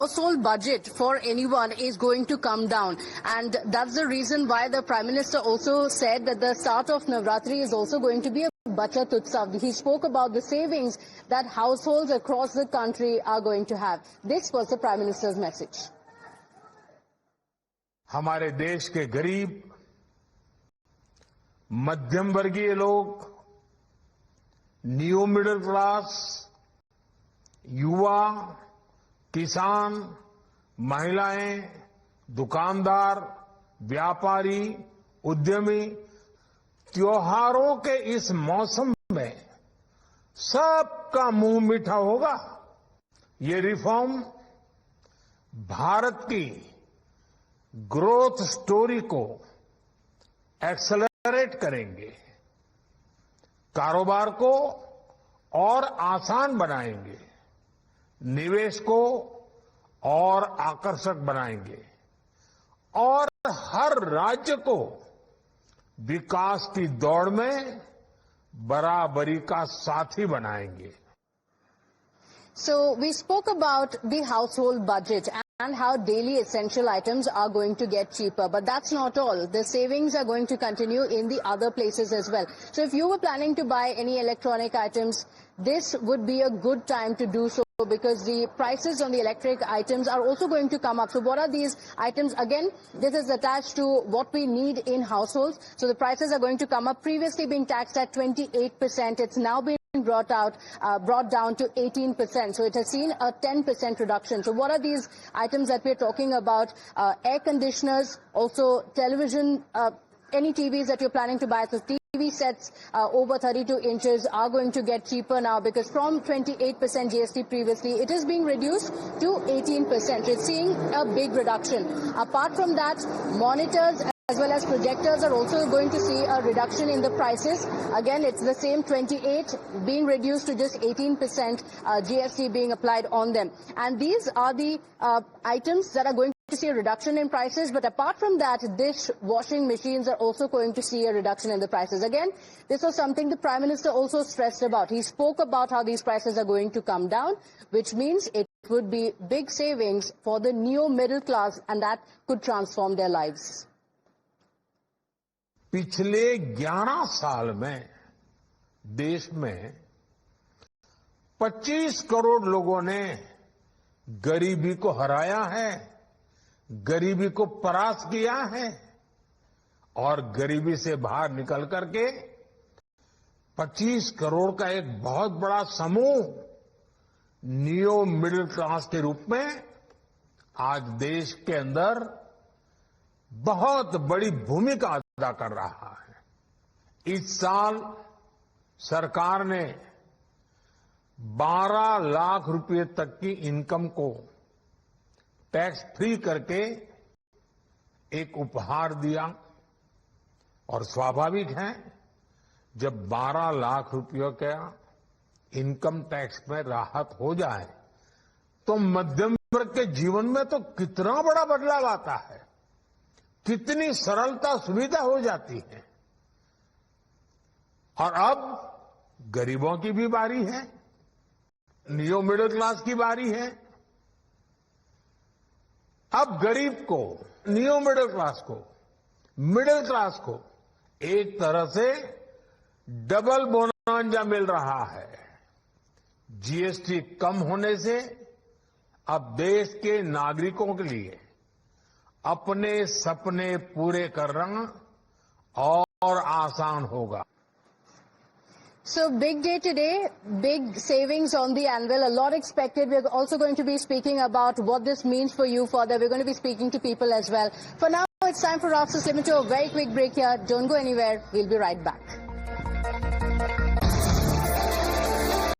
household budget for anyone is going to come down, and that's the reason why the Prime Minister also said that the start of Navratri is also going to be a Bachat Utsav. He spoke about the savings that households across the country are going to have. This was the Prime Minister's message. हमारे देश के गरीब, मध्यम वर्गीय लोग, new middle class, युवा, किसान, महिलाएं, दुकानदार, व्यापारी, उद्यमी, त्योहारों के इस मौसम में सबका मुंह मीठा होगा। ये रिफॉर्म भारत की ग्रोथ स्टोरी को एक्सेलरेट करेंगे, कारोबार को और आसान बनाएंगे, निवेश को और आकर्षक बनाएंगे और हर राज्य को विकास की दौड़ में बराबरी का साथी बनाएंगे। So we spoke about the household budget and how daily essential items are going to get cheaper. But that's not all. The savings are going to continue in the other places as well. So if you were planning to buy any electronic items, this would be a good time to do so, because the prices on the electric items are also going to come up. So what are these items? Again, this is attached to what we need in households. So the prices are going to come up. Previously being taxed at 28%, it's now been brought down to 18%. So it has seen a 10% reduction. So what are these items that we're talking about? Air conditioners, also television, any TVs that you're planning to buy. So TV sets over 32 inches are going to get cheaper now, because from 28% GST previously, it is being reduced to 18%. So it's seeing a big reduction. Apart from that, monitors as well as projectors are also going to see a reduction in the prices. Again, it's the same 28 being reduced to just 18% GST being applied on them. And these are the items that are going to see a reduction in prices. But apart from that, dishwashing machines are also going to see a reduction in the prices. Again, this was something the Prime Minister also stressed about. He spoke about how these prices are going to come down, which means it would be big savings for the new middle class, and that could transform their lives. पिछले 11 साल में देश में 25 करोड़ लोगों ने गरीबी को हराया है, गरीबी को परास्त किया है और गरीबी से बाहर निकल करके 25 करोड़ का एक बहुत बड़ा समूह न्यू मिडिल क्लास के रूप में आज देश के अंदर बहुत बड़ी भूमिका अदा कर रहा है। इस साल सरकार ने 12 लाख रुपए तक की इनकम को टैक्स फ्री करके एक उपहार दिया, और स्वाभाविक है जब 12 लाख रुपयों का इनकम टैक्स में राहत हो जाए तो मध्यम वर्ग के जीवन में तो कितना बड़ा बदलाव आता है, कितनी सरलता सुविधा हो जाती है। और अब गरीबों की भी बारी है, न्यू मिडिल क्लास की बारी है। अब गरीब को, न्यू मिडिल क्लास को एक तरह से डबल बोनांजा मिल रहा है। जीएसटी कम होने से अब देश के नागरिकों के लिए अपने सपने पूरे करना और आसान होगा। So big day today, big savings on the anvil, a lot expected. We're also going to be speaking about what this means for you further. We're going to be speaking to people as well. For now, it's time for us to slip into a very quick break here. Don't go anywhere. We'll be right back.